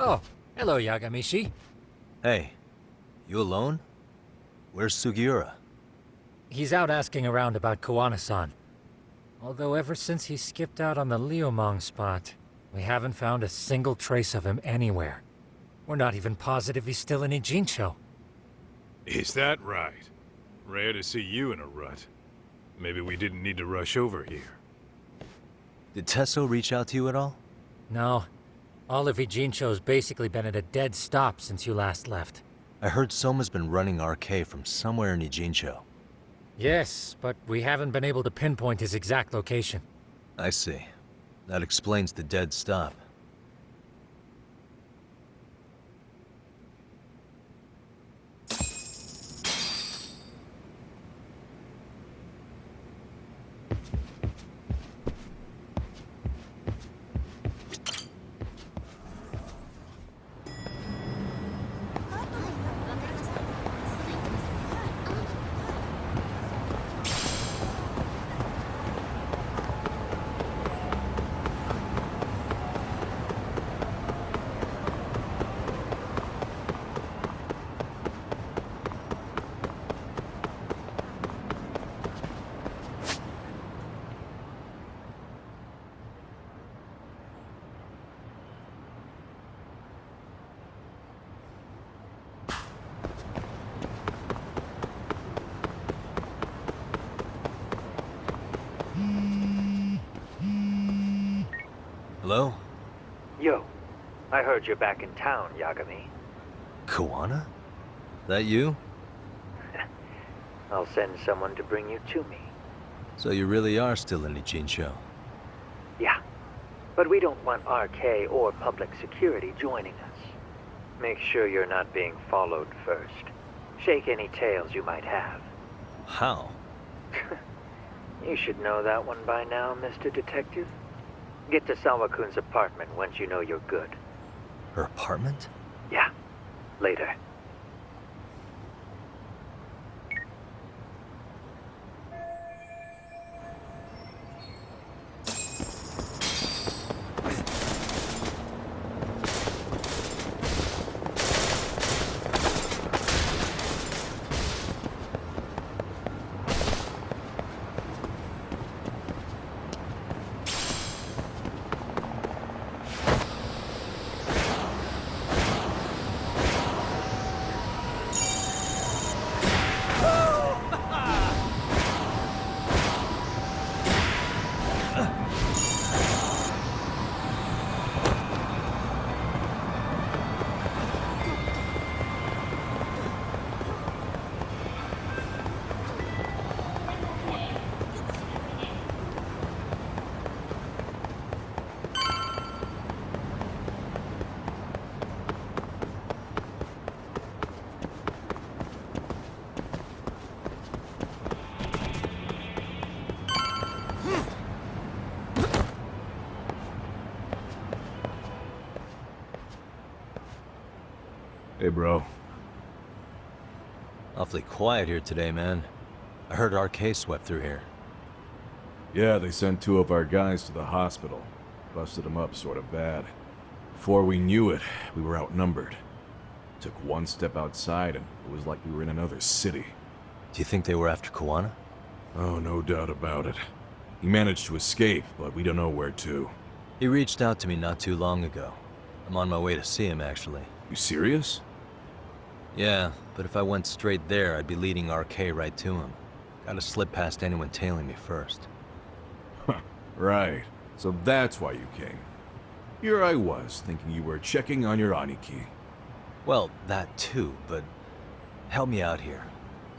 Oh, hello, Yagamishi. Hey, you alone? Where's Sugiura? He's out asking around about Koana-san. Although ever since he skipped out on the Liumang spot, we haven't found a single trace of him anywhere. We're not even positive he's still in Ijincho. Is that right? Rare to see you in a rut. Maybe we didn't need to rush over here. Did Tesso reach out to you at all? No. All of Ijincho's basically been at a dead stop since you last left. I heard Soma's been running RK from somewhere in Ijincho. Yes, but we haven't been able to pinpoint his exact location. I see. That explains the dead stop. Hello? Yo, I heard you're back in town, Yagami. Koana? That you? I'll send someone to bring you to me. So you really are still in Ijincho? Yeah, but we don't want RK or public security joining us. Make sure you're not being followed first. Shake any tails you might have. How? You should know that one by now, Mr. Detective. Get to Sawakun's apartment once you know you're good. Her apartment? Yeah, later. Hey, bro. Awfully quiet here today, man. I heard RK swept through here. Yeah, they sent 2 of our guys to the hospital. Busted them up sort of bad. Before we knew it, we were outnumbered. Took one step outside and it was like we were in another city. Do you think they were after Koana? Oh, no doubt about it. He managed to escape, but we don't know where to. He reached out to me not too long ago. I'm on my way to see him, actually. You serious? Yeah, but if I went straight there, I'd be leading RK right to him. Gotta slip past anyone tailing me first. Right. So that's why you came. Here I was, thinking you were checking on your Aniki. Well, that too, but help me out here.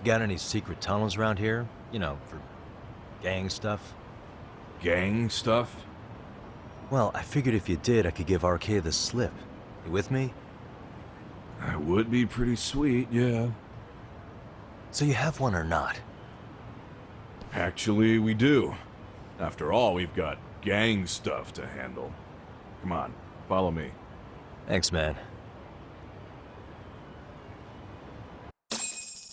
Got any secret tunnels around here? You know, for gang stuff? Gang stuff? Well, I figured if you did, I could give RK the slip. You with me? That would be pretty sweet, yeah. So you have one or not? Actually, we do. After all, we've got gang stuff to handle. Come on, follow me. Thanks, man.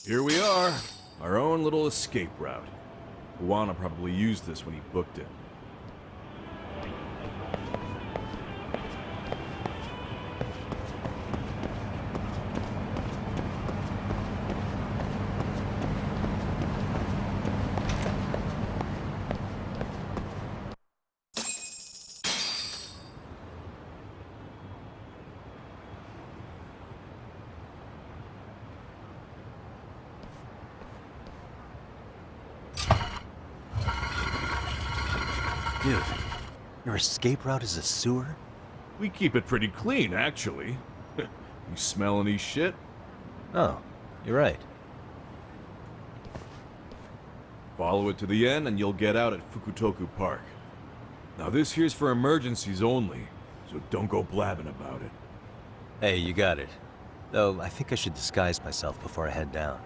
Here we are, our own little escape route. Koana probably used this when he booked it. Dude, your escape route is a sewer? We keep it pretty clean, actually. You smell any shit? Oh, you're right. Follow it to the end and you'll get out at Fukutoku Park. Now this here's for emergencies only, so don't go blabbing about it. Hey, you got it. Though, I think I should disguise myself before I head down.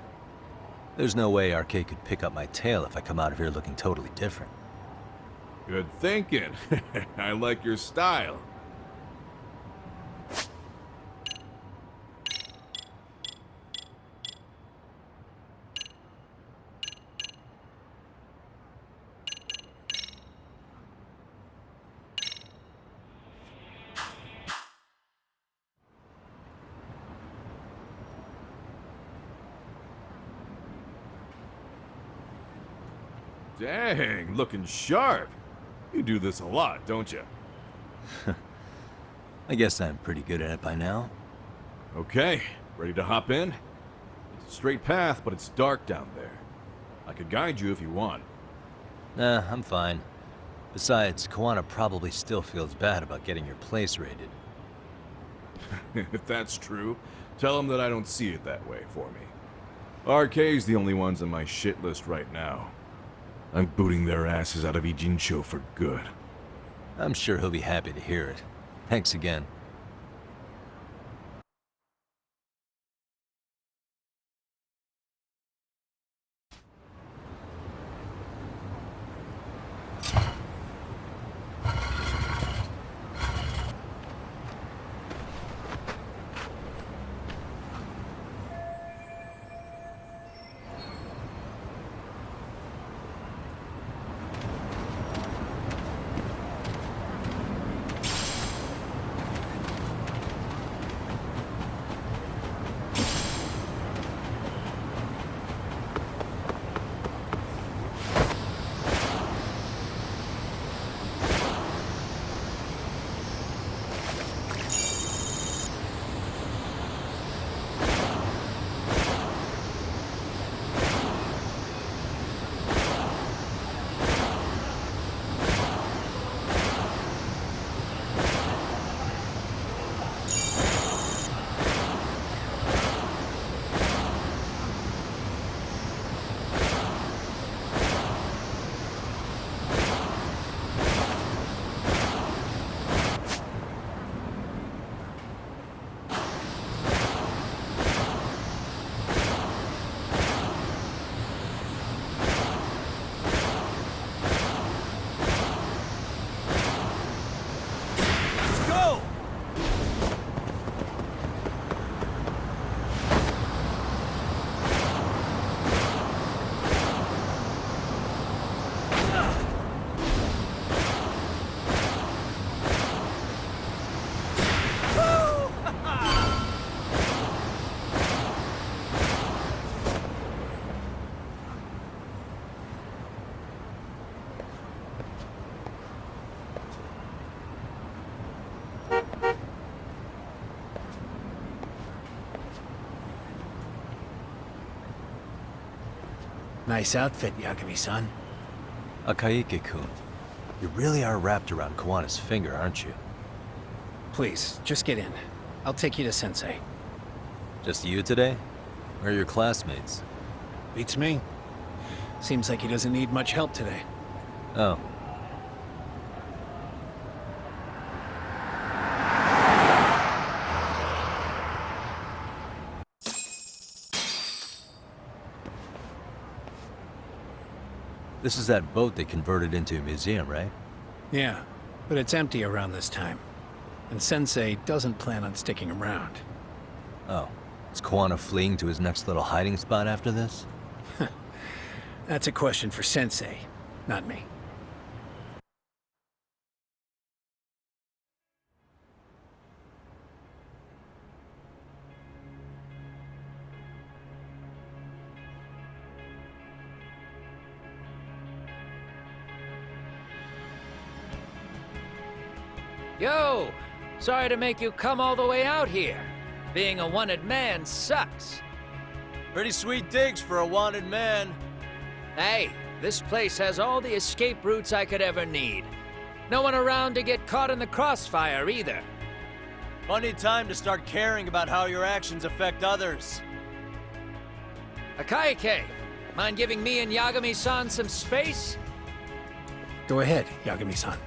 There's no way RK could pick up my tail if I come out of here looking totally different. Good thinking. I like your style. Dang, looking sharp. You do this a lot, don't you? I guess I'm pretty good at it by now. Okay, ready to hop in? It's a straight path, but it's dark down there. I could guide you if you want. Nah, I'm fine. Besides, Koana probably still feels bad about getting your place raided. If that's true, tell him that I don't see it that way for me. RK's the only ones on my shit list right now. I'm booting their asses out of Ijincho for good. I'm sure he'll be happy to hear it. Thanks again. Nice outfit, Yagami-san. Akaike-kun, you really are wrapped around Koana's finger, aren't you? Please, just get in. I'll take you to Sensei. Just you today? Where are your classmates? Beats me. Seems like he doesn't need much help today. Oh. This is that boat they converted into a museum, right? Yeah, but it's empty around this time. And Sensei doesn't plan on sticking around. Oh. Is Koana fleeing to his next little hiding spot after this? That's a question for Sensei, not me. Yo! Sorry to make you come all the way out here. Being a wanted man sucks. Pretty sweet digs for a wanted man. Hey, this place has all the escape routes I could ever need. No one around to get caught in the crossfire either. Funny time to start caring about how your actions affect others. Akaike, mind giving me and Yagami-san some space? Go ahead, Yagami-san.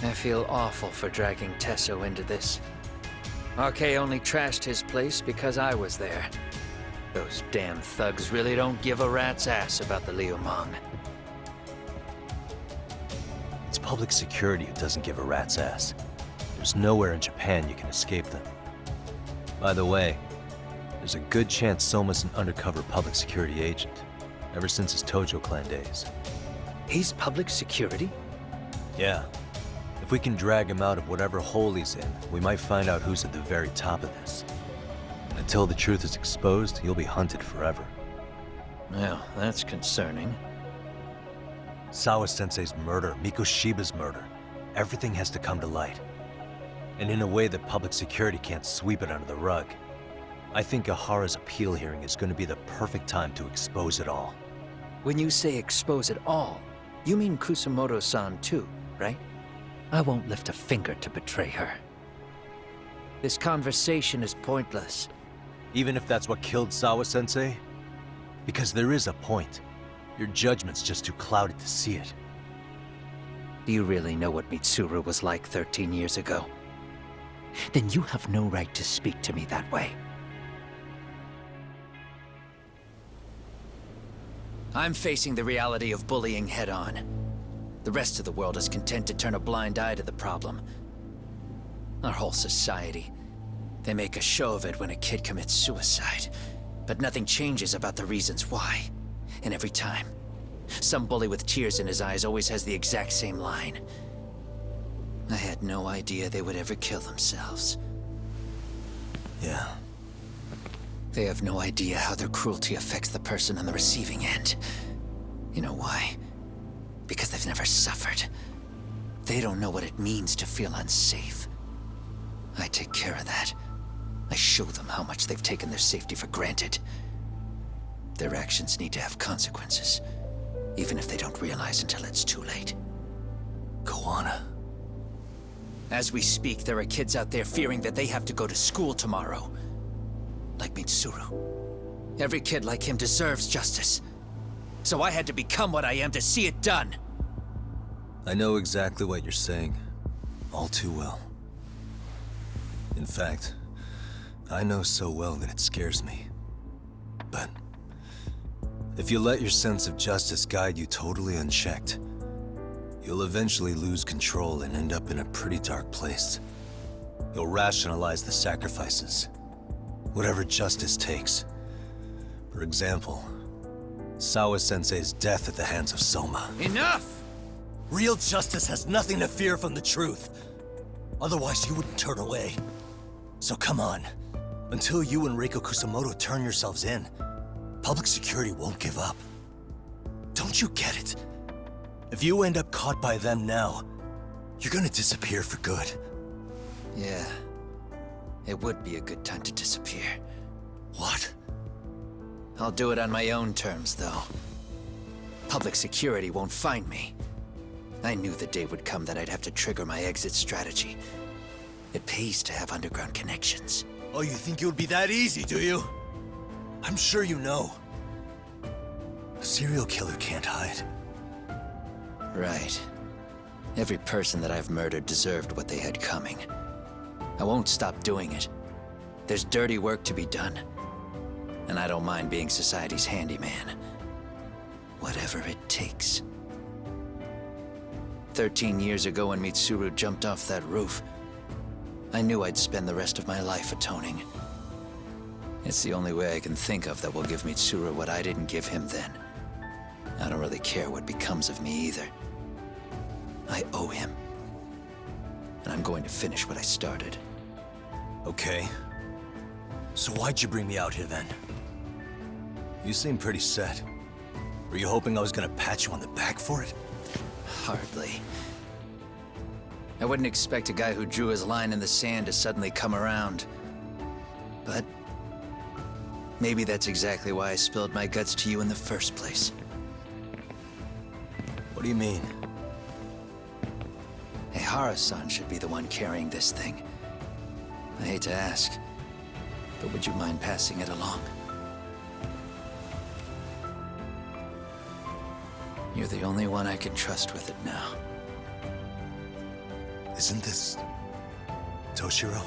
I feel awful for dragging Tesso into this. RK only trashed his place because I was there. Those damn thugs really don't give a rat's ass about the Liumang. It's public security who doesn't give a rat's ass. There's nowhere in Japan you can escape them. By the way, there's a good chance Soma's an undercover public security agent, ever since his Tojo clan days. He's public security? Yeah. If we can drag him out of whatever hole he's in, we might find out who's at the very top of this. And until the truth is exposed, he'll be hunted forever. Well, that's concerning. Sawa-sensei's murder, Mikoshiba's murder, everything has to come to light. And in a way that public security can't sweep it under the rug. I think Ahara's appeal hearing is going to be the perfect time to expose it all. When you say expose it all, you mean Kusamoto-san too, right? I won't lift a finger to betray her. This conversation is pointless. Even if that's what killed Sawa-sensei? Because there is a point. Your judgment's just too clouded to see it. Do you really know what Mitsuru was like 13 years ago? Then you have no right to speak to me that way. I'm facing the reality of bullying head-on. The rest of the world is content to turn a blind eye to the problem. Our whole society. They make a show of it when a kid commits suicide, but nothing changes about the reasons why. And every time, some bully with tears in his eyes always has the exact same line. I had no idea they would ever kill themselves. Yeah. They have no idea how their cruelty affects the person on the receiving end. You know why? Because they've never suffered. They don't know what it means to feel unsafe. I take care of that. I show them how much they've taken their safety for granted. Their actions need to have consequences, even if they don't realize until it's too late. Koana. As we speak, there are kids out there fearing that they have to go to school tomorrow. Like Mitsuru. Every kid like him deserves justice. So I had to become what I am to see it done. I know exactly what you're saying. All too well. In fact, I know so well that it scares me. But if you let your sense of justice guide you totally unchecked, you'll eventually lose control and end up in a pretty dark place. You'll rationalize the sacrifices, whatever justice takes. For example, Sawa-sensei's death at the hands of Soma. Enough! Real justice has nothing to fear from the truth. Otherwise, you wouldn't turn away. So come on. Until you and Reiko Kusamoto turn yourselves in, public security won't give up. Don't you get it? If you end up caught by them now, you're gonna disappear for good. Yeah. It would be a good time to disappear. What? I'll do it on my own terms, though. Public security won't find me. I knew the day would come that I'd have to trigger my exit strategy. It pays to have underground connections. Oh, you think it would be that easy, do you? I'm sure you know. A serial killer can't hide. Right. Every person that I've murdered deserved what they had coming. I won't stop doing it. There's dirty work to be done. And I don't mind being society's handyman. Whatever it takes. 13 years ago when Mitsuru jumped off that roof, I knew I'd spend the rest of my life atoning. It's the only way I can think of that will give Mitsuru what I didn't give him then. I don't really care what becomes of me either. I owe him. And I'm going to finish what I started. Okay. So why'd you bring me out here then? You seem pretty set. Were you hoping I was gonna pat you on the back for it? Hardly. I wouldn't expect a guy who drew his line in the sand to suddenly come around. But maybe that's exactly why I spilled my guts to you in the first place. What do you mean? Ehara-san should be the one carrying this thing. I hate to ask, but would you mind passing it along? You're the only one I can trust with it now. Isn't this... Toshiro?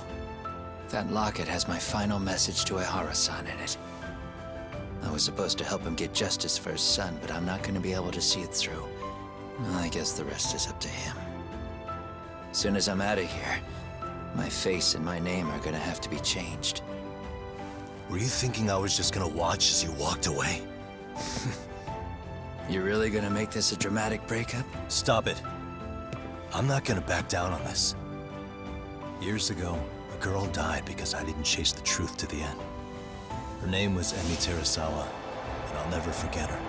That locket has my final message to Ehara-san in it. I was supposed to help him get justice for his son, but I'm not going to be able to see it through. Well, I guess the rest is up to him. Soon as I'm out of here, my face and my name are gonna have to be changed. Were you thinking I was just gonna watch as you walked away? You're really gonna make this a dramatic breakup? Stop it. I'm not gonna back down on this. Years ago, a girl died because I didn't chase the truth to the end. Her name was Emi Terasawa, and I'll never forget her.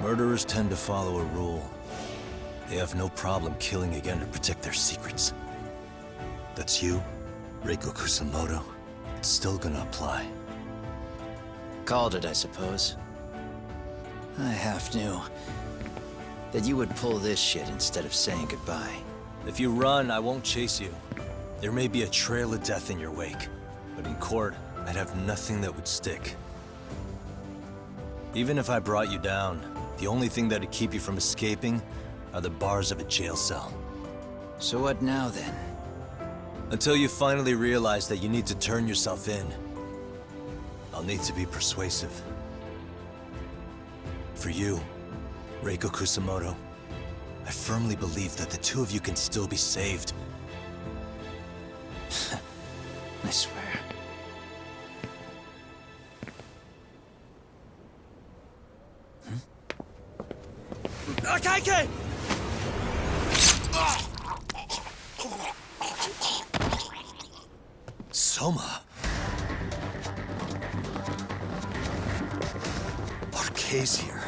Murderers tend to follow a rule. They have no problem killing again to protect their secrets. That's you, Reiko Kusamoto. It's still gonna apply. Called it, I suppose. I half knew that you would pull this shit instead of saying goodbye. If you run, I won't chase you. There may be a trail of death in your wake, but in court, I'd have nothing that would stick. Even if I brought you down, the only thing that'd keep you from escaping are the bars of a jail cell. So what now, then? Until you finally realize that you need to turn yourself in, I'll need to be persuasive. For you, Reiko Kusamoto, I firmly believe that the two of you can still be saved. I swear. Akaike! Soma. RK's here.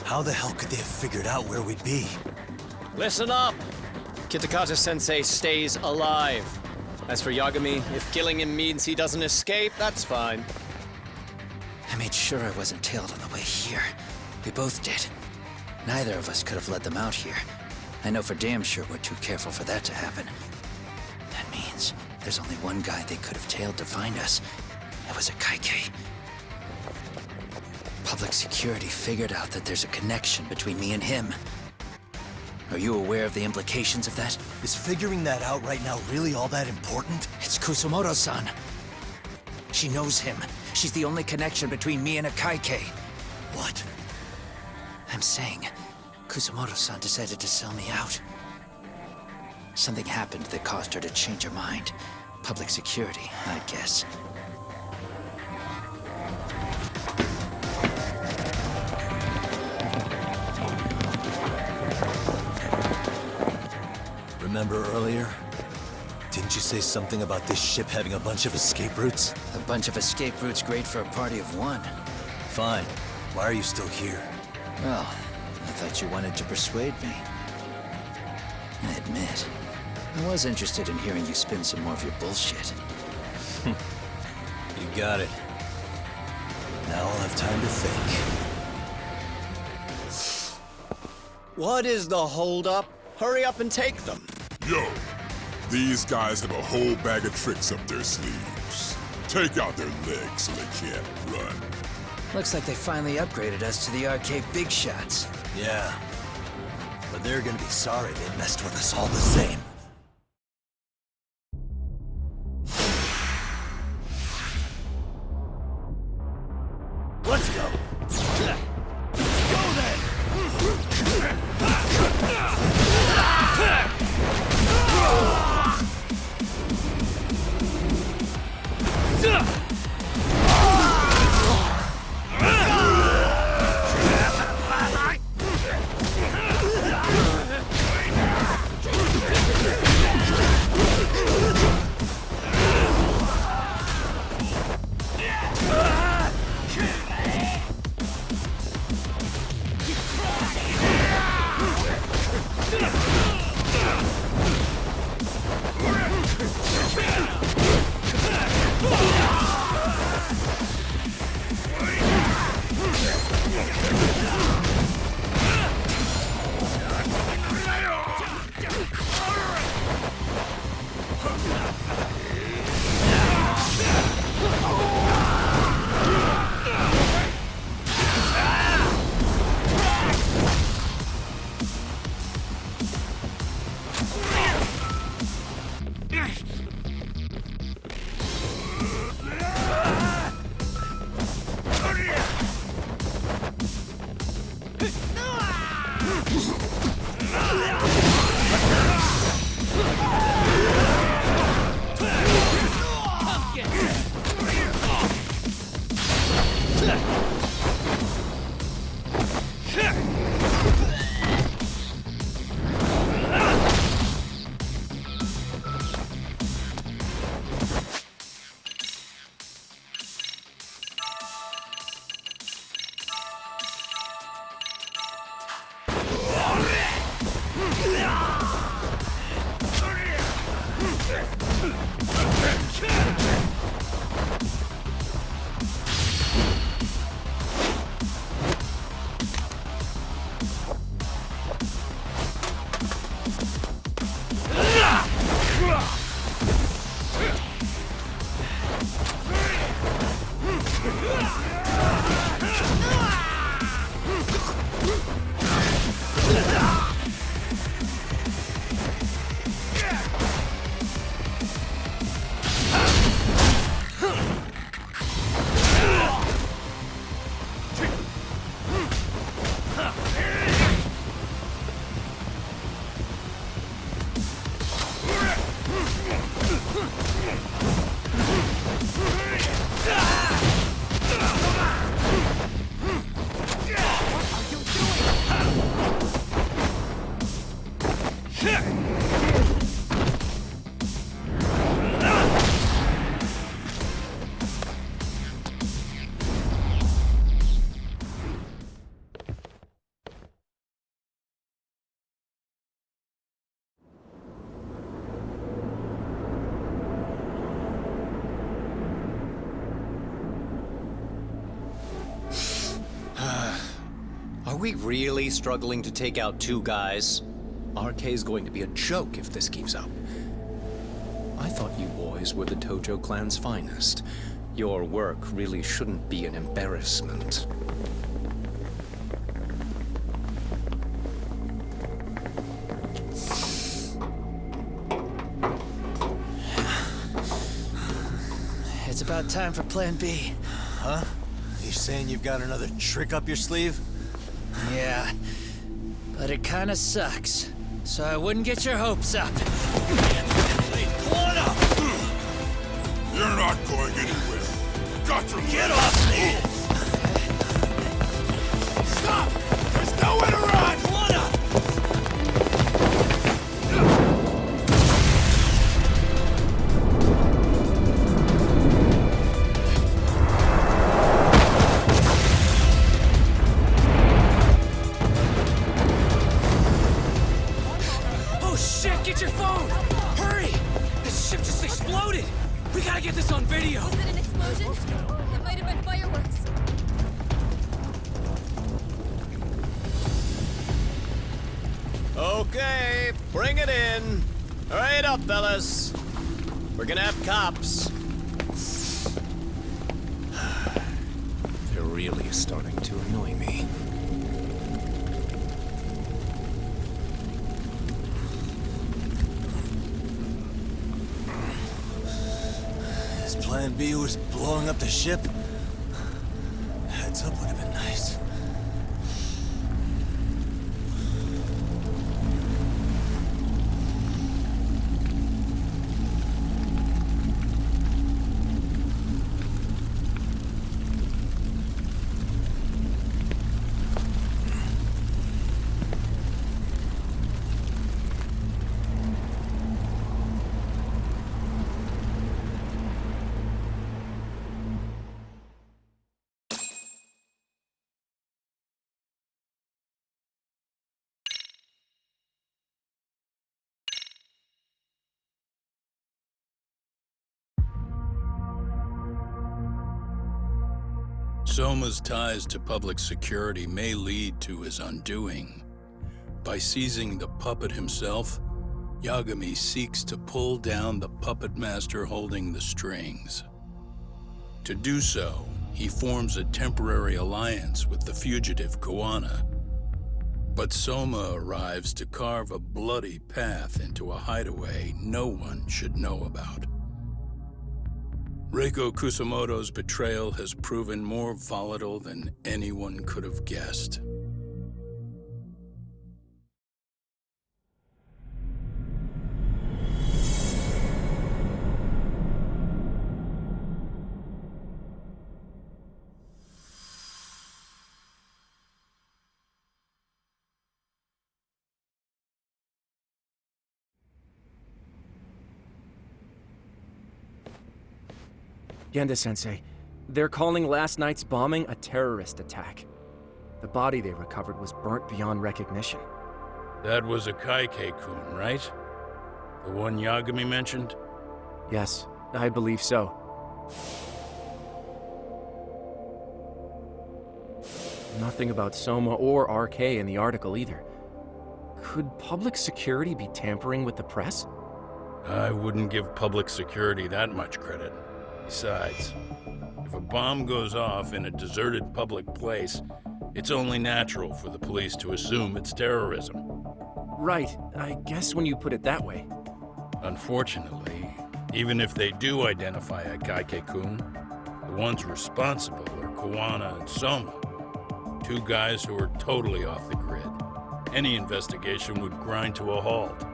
How the hell could they have figured out where we'd be? Listen up! Kitakata-sensei stays alive. As for Yagami, if killing him means he doesn't escape, that's fine. I made sure I wasn't tailed on the way here. We both did. Neither of us could have led them out here. I know for damn sure we're too careful for that to happen. That means there's only one guy they could have tailed to find us. It was a Kaike. Public security figured out that there's a connection between me and him. Are you aware of the implications of that? Is figuring that out right now really all that important? It's Kusamoto-san. She knows him. She's the only connection between me and a Kaike. What? I'm saying, Kusamoto-san decided to sell me out. Something happened that caused her to change her mind. Public security, I'd guess. Remember earlier? Didn't you say something about this ship having a bunch of escape routes? A bunch of escape routes great for a party of one. Fine. Why are you still here? Well, I thought you wanted to persuade me. I admit, I was interested in hearing you spin some more of your bullshit. You got it. Now I'll have time to think. What is the holdup? Hurry up and take them. Yo, these guys have a whole bag of tricks up their sleeves. Take out their legs so they can't run. Looks like they finally upgraded us to the arcade big shots. Yeah. But they're gonna be sorry they messed with us all the same. Let's go! Go then! Are we really struggling to take out two guys? RK's going to be a joke if this keeps up. I thought you boys were the Tojo clan's finest. Your work really shouldn't be an embarrassment. It's about time for Plan B. Huh? You saying you've got another trick up your sleeve? Yeah, but it kinda sucks. So I wouldn't get your hopes up. You're not going anywhere. Got to Get off me! Stop! There's nowhere to run! Oh shit, get your phone! Hurry! This ship just exploded! We gotta get this on video! Was it an explosion? It might have been fireworks. Okay, bring it in. Hurry it up, fellas. We're gonna have cops. They're really starting to annoy me. His plan B was blowing up the ship? Heads up would have been nice. Soma's ties to public security may lead to his undoing. By seizing the puppet himself, Yagami seeks to pull down the puppet master holding the strings. To do so, he forms a temporary alliance with the fugitive Koana. But Soma arrives to carve a bloody path into a hideaway no one should know about. Reiko Kusamoto's betrayal has proven more volatile than anyone could have guessed. Genda-sensei, they're calling last night's bombing a terrorist attack. The body they recovered was burnt beyond recognition. That was a Kaike-kun, right? The one Yagami mentioned? Yes, I believe so. Nothing about Soma or RK in the article either. Could public security be tampering with the press? I wouldn't give public security that much credit. Besides, if a bomb goes off in a deserted public place, it's only natural for the police to assume it's terrorism. Right, I guess when you put it that way. Unfortunately, even if they do identify a Kaike-kun, the ones responsible are Kuwana and Soma, two guys who are totally off the grid. Any investigation would grind to a halt,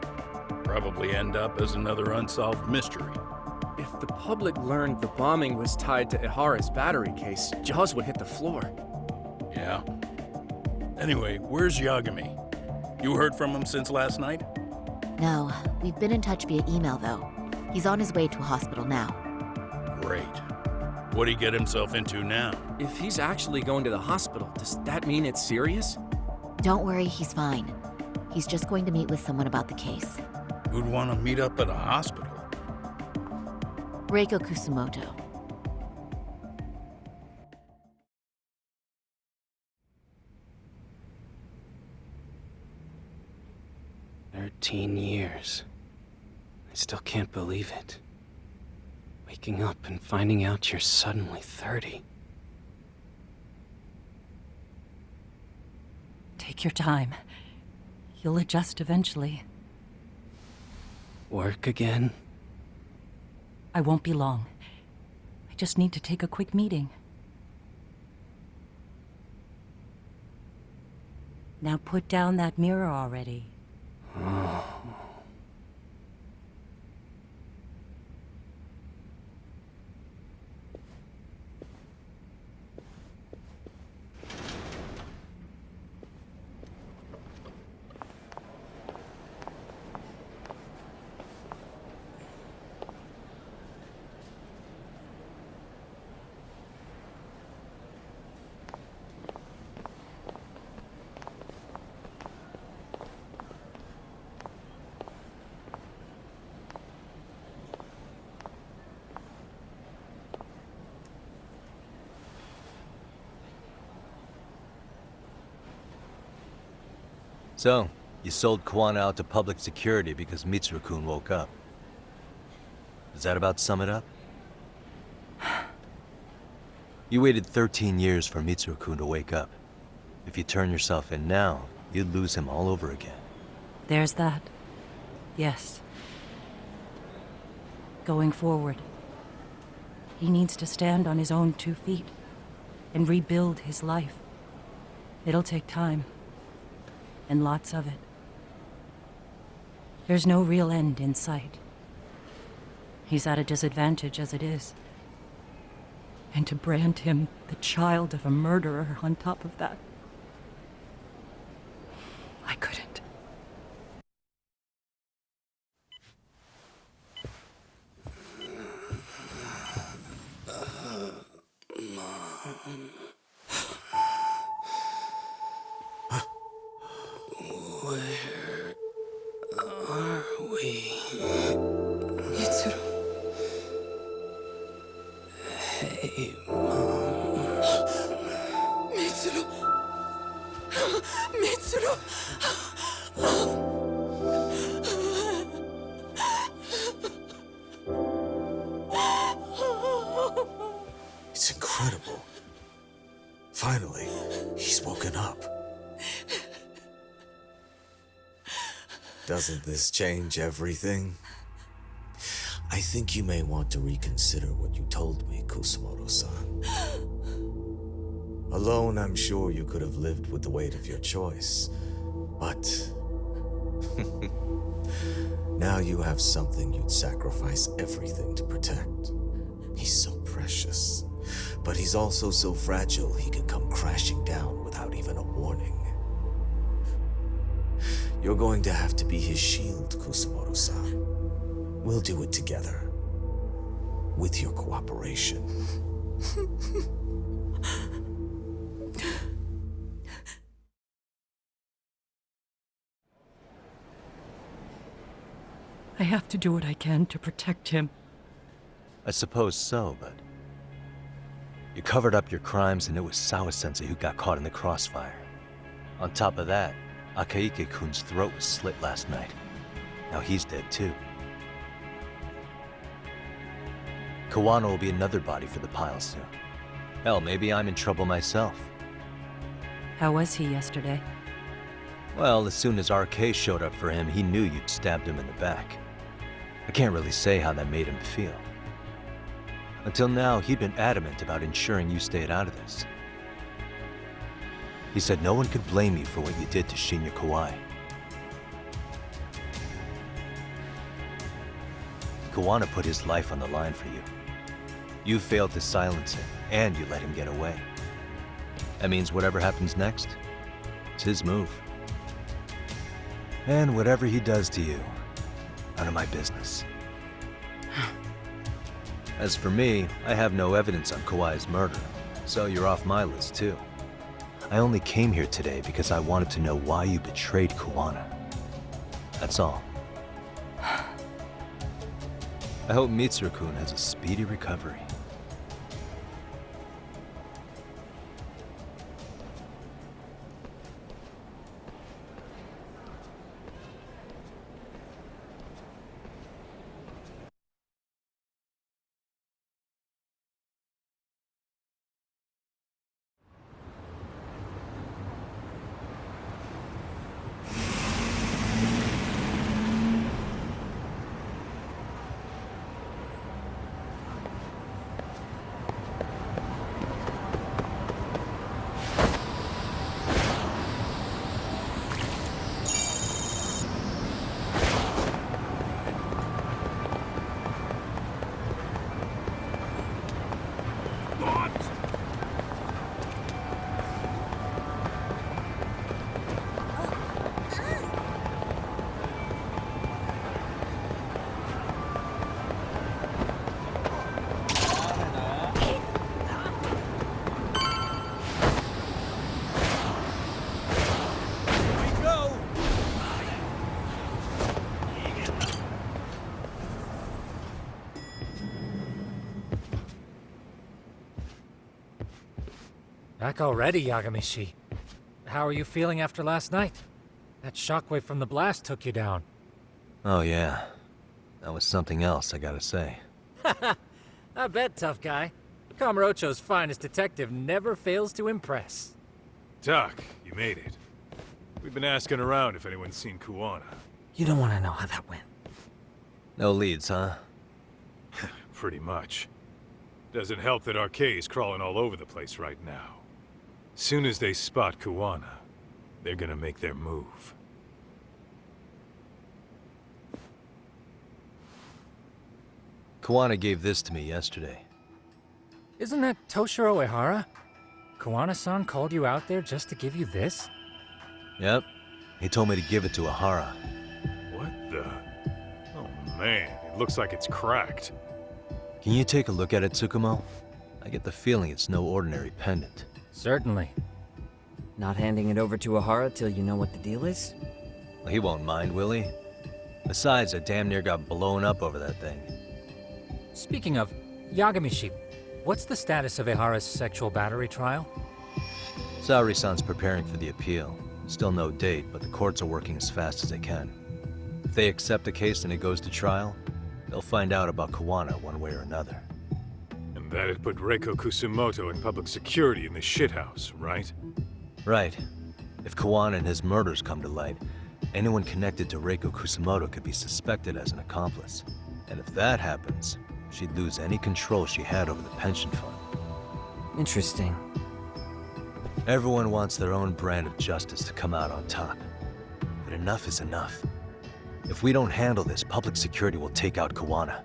probably end up as another unsolved mystery. If the public learned the bombing was tied to Ihara's battery case, jaws would hit the floor. Yeah. Anyway, where's Yagami? You heard from him since last night? No, we've been in touch via email though. He's on his way to a hospital now. Great. What'd he get himself into now? If he's actually going to the hospital, does that mean it's serious? Don't worry, he's fine. He's just going to meet with someone about the case. Who'd want to meet up at a hospital? Reiko Kusamoto. "13 years. I still can't believe it. Waking up and finding out you're suddenly 30. Take your time. You'll adjust eventually. Work again? I won't be long. I just need to take a quick meeting. Now put down that mirror already. So, you sold Kuwana out to public security because Mitsuru-kun woke up. Does that about sum it up? You waited 13 years for Mitsuru-kun to wake up. If you turn yourself in now, you'd lose him all over again. There's that. Yes. Going forward, he needs to stand on his own 2 feet and rebuild his life. It'll take time. And lots of it. There's no real end in sight. He's at a disadvantage as it is. And to brand him the child of a murderer on top of that, I couldn't. Mom. Where are we? Mitsuru. Hey, Mom. Mitsuru. Mitsuru. It's incredible. Finally, he's woken up. Doesn't this change everything? I think you may want to reconsider what you told me, Kusumoto-san. Alone, I'm sure you could have lived with the weight of your choice, but now you have something you'd sacrifice everything to protect. He's so precious, but he's also so fragile he can come crashing down without even a warning. You're going to have to be his shield, Kusumoto-san. We'll do it together. With your cooperation. I have to do what I can to protect him. I suppose so, but... You covered up your crimes and it was Sawa-sensei who got caught in the crossfire. On top of that, Akaike-kun's throat was slit last night. Now he's dead too. Kawano will be another body for the pile soon. Hell, maybe I'm in trouble myself. How was he yesterday? Well, as soon as RK showed up for him, he knew you'd stabbed him in the back. I can't really say how that made him feel. Until now, he'd been adamant about ensuring you stayed out of this. He said no one could blame you for what you did to Shinya Kawai. Kawano put his life on the line for you. You failed to silence him, and you let him get away. That means whatever happens next, it's his move. And whatever he does to you, none of my business. As for me, I have no evidence on Kawai's murder, so you're off my list too. I only came here today because I wanted to know why you betrayed Kawano. That's all. I hope Mitsuru-kun has a speedy recovery. Back already, Yagamishi. How are you feeling after last night? That shockwave from the blast took you down. Oh yeah, that was something else, I gotta say. I bet, tough guy. Kamurocho's finest detective never fails to impress. Doc, you made it. We've been asking around if anyone's seen Kuwana. You don't want to know how that went. No leads, huh? Pretty much. Doesn't help that RK's crawling all over the place right now. Soon as they spot Kuwana, they're gonna make their move. Kuwana gave this to me yesterday. Isn't that Toshiro Ehara? Kuwana-san called you out there just to give you this? Yep. He told me to give it to Ehara. What the? Oh man, it looks like it's cracked. Can you take a look at it, Tsukumo? I get the feeling it's no ordinary pendant. Certainly. Not handing it over to Ehara till you know what the deal is? Well, he won't mind, will he? Besides, I damn near got blown up over that thing. Speaking of, Yagamishi, what's the status of Ehara's sexual battery trial? Saori-san's preparing for the appeal. Still no date, but the courts are working as fast as they can. If they accept the case and it goes to trial, they'll find out about Kuwana one way or another. And that'd put Reiko Kusumoto in public security in the shithouse, right? Right. If Kuwana and his murders come to light, Anyone connected to Reiko Kusamoto could be suspected as an accomplice. And if that happens, she'd lose any control she had over the pension fund. Interesting. Everyone wants their own brand of justice to come out on top. But enough is enough. If we don't handle this, public security will take out Kawana.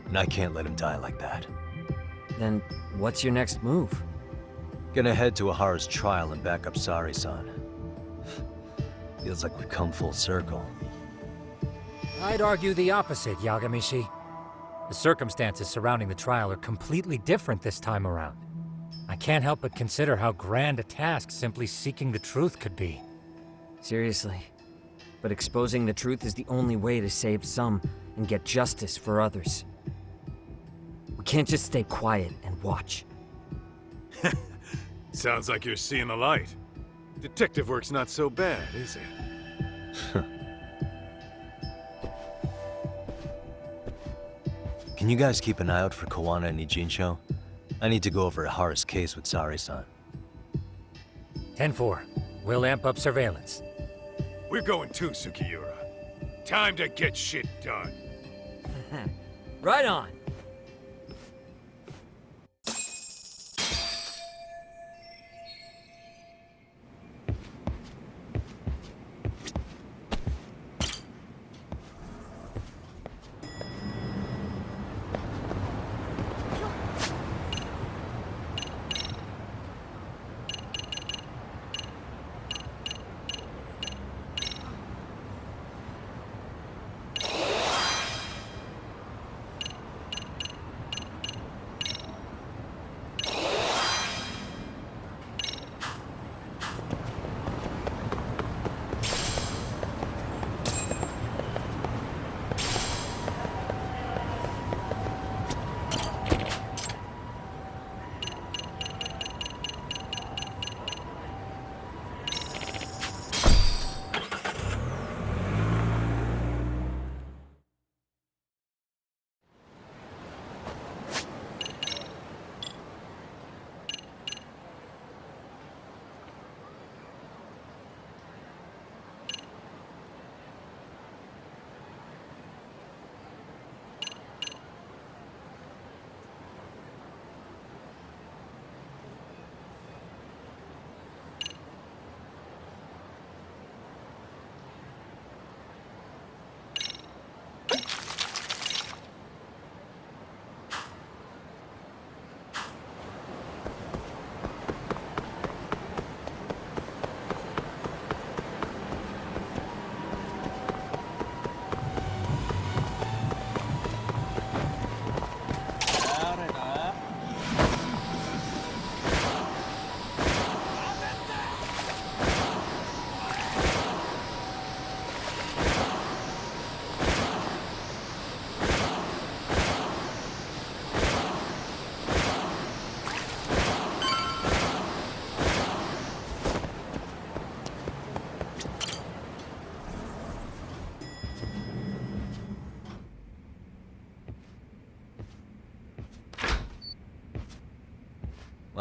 And I can't let him die like that. Then what's your next move? Gonna head to Ahara's trial and back up Sari-san. Feels like we've come full circle. I'd argue the opposite, Yagamishi. The circumstances surrounding the trial are completely different this time around. I can't help but consider how grand a task simply seeking the truth could be. Seriously. But exposing the truth is the only way to save some and get justice for others. We can't just stay quiet and watch. Sounds like you're seeing the light. Detective work's not so bad, is it? Can you guys keep an eye out for Kawana and Ijincho? I need to go over Ahara's case with Sari-san. 10-4. We'll amp up surveillance. We're going too, Sukiura. Time to get shit done. Right on.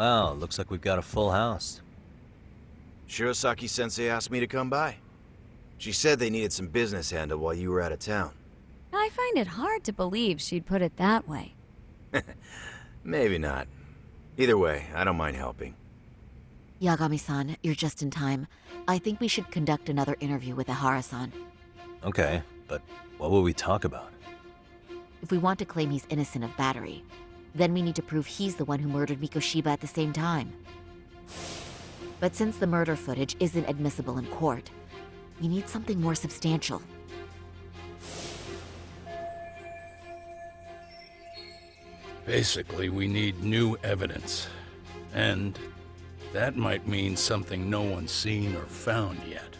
Wow, looks like we've got a full house. Shirosaki-sensei asked me to come by. She said they needed some business handled while you were out of town. I find it hard to believe she'd put it that way. Maybe not. Either way, I don't mind helping. Yagami-san, you're just in time. I think we should conduct another interview with Ahara-san. Okay, but what will we talk about? If we want to claim he's innocent of battery, then we need to prove he's the one who murdered Mikoshiba at the same time. But since the murder footage isn't admissible in court, we need something more substantial. Basically, we need new evidence. And that might mean something no one's seen or found yet.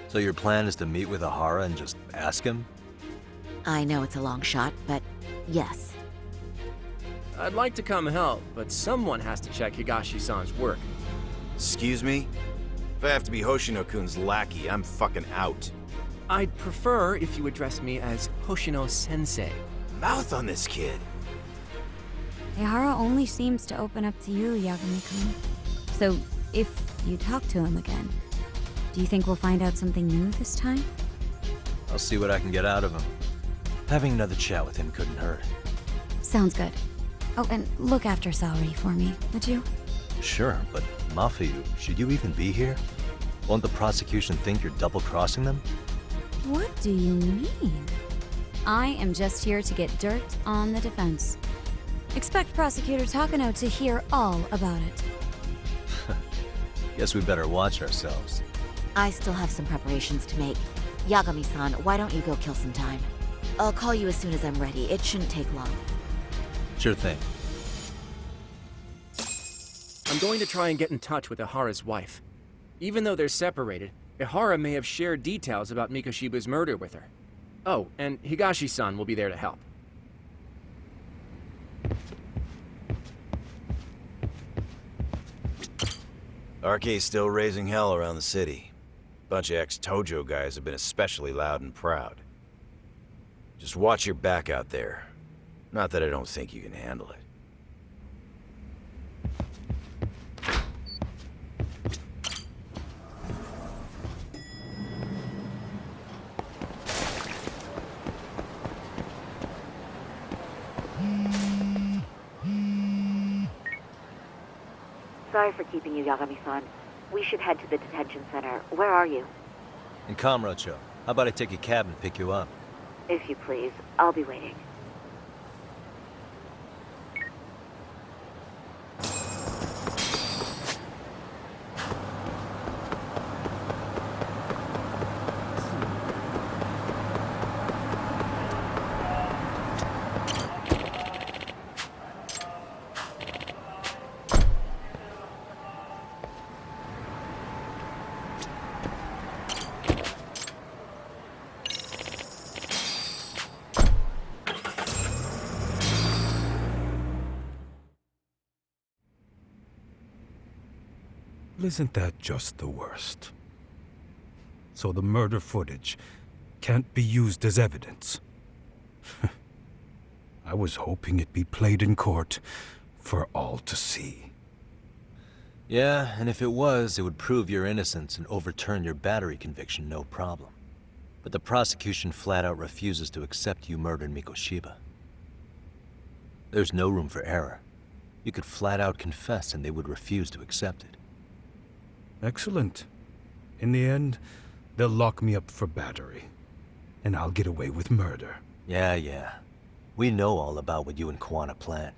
So your plan is to meet with Ahara and just ask him? I know it's a long shot, but yes. I'd like to come help, but someone has to check Higashi-san's work. Excuse me? If I have to be Hoshino-kun's lackey, I'm fucking out. I'd prefer if you address me as Hoshino-sensei. Mouth on this kid. Ehara only seems to open up to you, Yagami-kun. So, if you talk to him again, Do you think we'll find out something new this time? I'll see what I can get out of him. Having another chat with him couldn't hurt. Sounds good. Oh, and look after Saori for me, would you? Sure, but Mafiu, should you even be here? Won't the prosecution think you're double-crossing them? What do you mean? I am just here to get dirt on the defense. Expect Prosecutor Takano to hear all about it. Guess we better watch ourselves. I still have some preparations to make. Yagami-san, why don't you go kill some time? I'll call you as soon as I'm ready. It shouldn't take long. Sure thing. I'm going to try and get in touch with Ihara's wife. Even though they're separated, Ihara may have shared details about Mikoshiba's murder with her. Oh, and Higashi-san will be there to help. RK's still raising hell around the city. Bunch of ex-Tojo guys have been especially loud and proud. Just watch your back out there. Not that I don't think you can handle it. Sorry for keeping you, Yagami-san. We should head to the detention center. Where are you? In Kamurocho. How about I take a cab and pick you up? If you please. I'll be waiting. Isn't that just the worst? So the murder footage can't be used as evidence. I was hoping it'd be played in court for all to see. Yeah, and if it was, it would prove your innocence and overturn your battery conviction, no problem. But the prosecution flat out refuses to accept you murdered Mikoshiba. There's no room for error. You could flat out confess and they would refuse to accept it. Excellent. In the end, they'll lock me up for battery. And I'll get away with murder. Yeah. We know all about what you and Kuwana planned.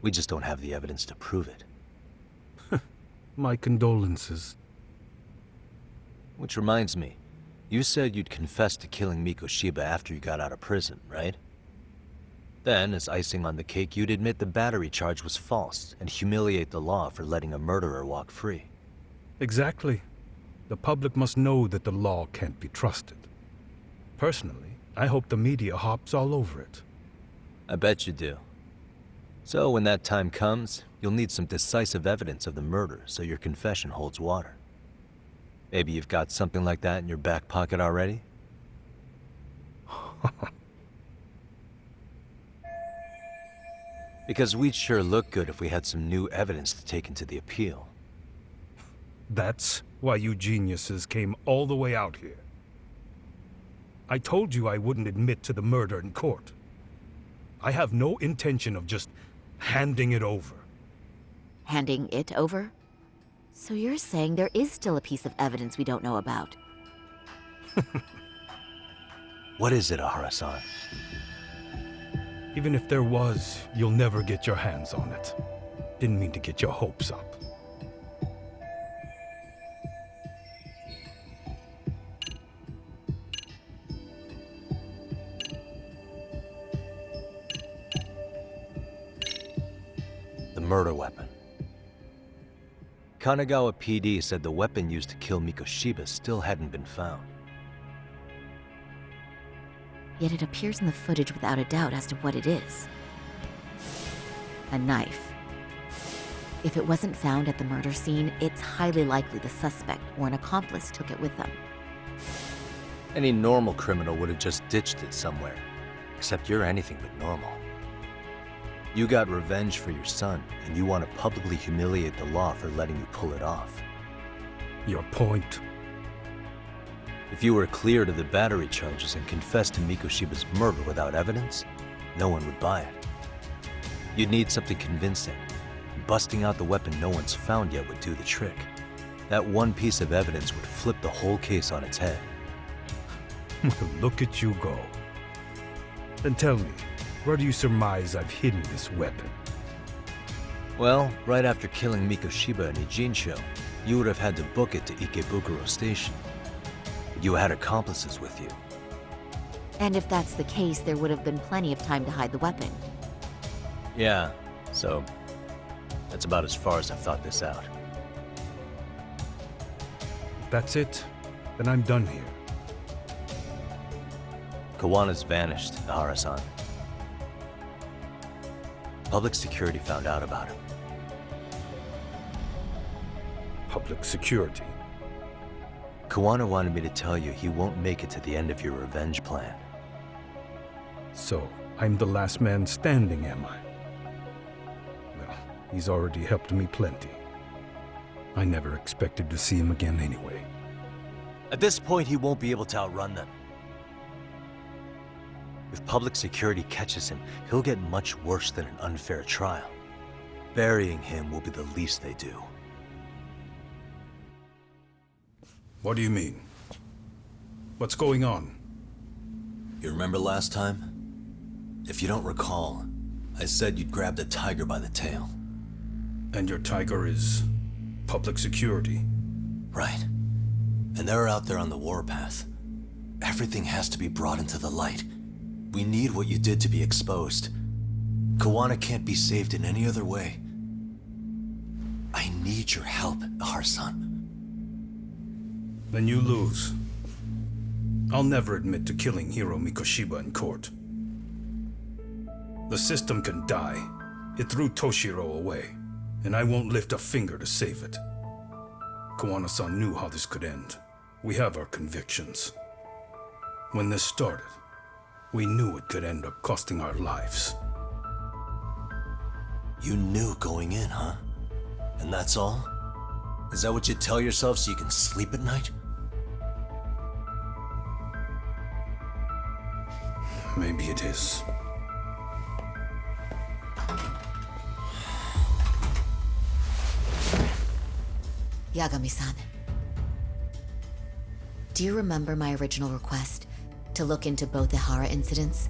We just don't have the evidence to prove it. My condolences. Which reminds me, you said you'd confess to killing Mikoshiba after you got out of prison, right? Then, as icing on the cake, you'd admit the battery charge was false and humiliate the law for letting a murderer walk free. Exactly. The public must know that the law can't be trusted. Personally, I hope the media hops all over it. I bet you do. So when that time comes, you'll need some decisive evidence of the murder so your confession holds water. Maybe you've got something like that in your back pocket already? Because we'd sure look good if we had some new evidence to take into the appeal. That's why you geniuses came all the way out here. I told you I wouldn't admit to the murder in court. I have no intention of just handing it over. Handing it over? So you're saying there is still a piece of evidence we don't know about? What is it, Ihara-san? Even if there was, you'll never get your hands on it. Didn't mean to get your hopes up. Murder weapon. Kanagawa PD said the weapon used to kill Mikoshiba still hadn't been found. Yet it appears in the footage without a doubt as to what it is. A knife. If it wasn't found at the murder scene, it's highly likely the suspect or an accomplice took it with them. Any normal criminal would have just ditched it somewhere. Except you're anything but normal. You got revenge for your son, and you want to publicly humiliate the law for letting you pull it off. Your point? If you were cleared of the battery charges and confessed to Mikoshiba's murder without evidence, no one would buy it. You'd need something convincing. Busting out the weapon no one's found yet would do the trick. That one piece of evidence would flip the whole case on its head. Look at you go. Then tell me, where do you surmise I've hidden this weapon? Well, right after killing Mikoshiba and Ijincho, you would have had to book it to Ikebukuro Station. You had accomplices with you. And if that's the case, there would have been plenty of time to hide the weapon. Yeah, so that's about as far as I've thought this out. That's it? Then I'm done here. Kawana's vanished, Ihara-san. Public security found out about him. Public security? Kawana wanted me to tell you he won't make it to the end of your revenge plan. So, I'm the last man standing, am I? Well, he's already helped me plenty. I never expected to see him again anyway. At this point, he won't be able to outrun them. If public security catches him, he'll get much worse than an unfair trial. Burying him will be the least they do. What do you mean? What's going on? You remember last time? If you don't recall, I said you'd grab the tiger by the tail. And your tiger is public security? Right. And they're out there on the warpath. Everything has to be brought into the light. We need what you did to be exposed. Kawana can't be saved in any other way. I need your help, Ihara-san. Then you lose. I'll never admit to killing Hiro Mikoshiba in court. The system can die. It threw Toshiro away, and I won't lift a finger to save it. Kawana-san knew how this could end. We have our convictions. When this started, we knew it could end up costing our lives. You knew going in, huh? And that's all? Is that what you tell yourself so you can sleep at night? Maybe it is. Yagami-san. Do you remember my original request to look into both Ihara incidents?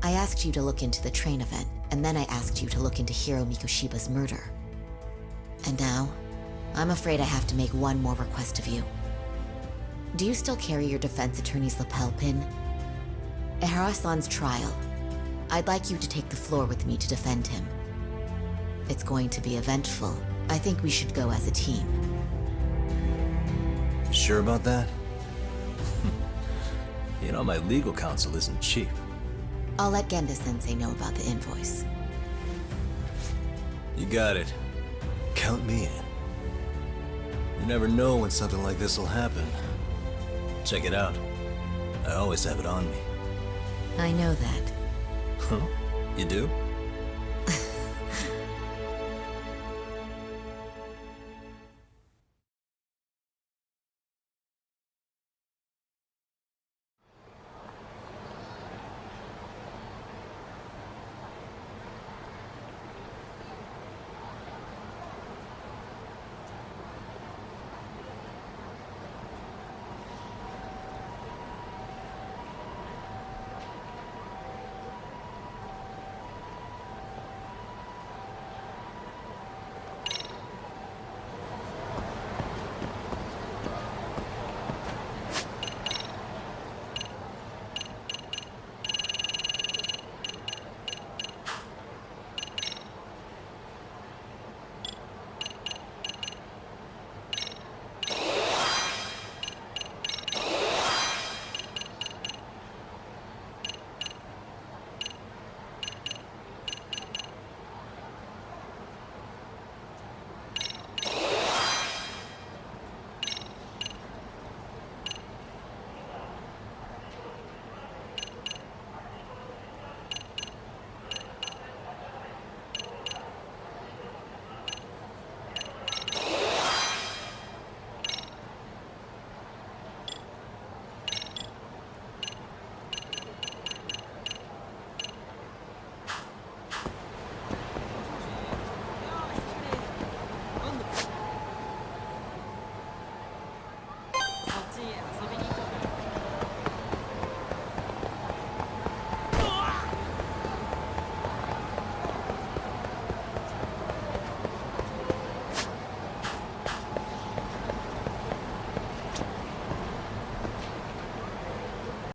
I asked you to look into the train event, and then I asked you to look into Hiro Mikoshiba's murder. And now, I'm afraid I have to make one more request of you. Do you still carry your defense attorney's lapel pin? Ihara-san's trial. I'd like you to take the floor with me to defend him. It's going to be eventful. I think we should go as a team. Sure about that? You know, my legal counsel isn't cheap. I'll let Genda-sensei know about the invoice. You got it. Count me in. You never know when something like this will happen. Check it out. I always have it on me. I know that. Huh? You do?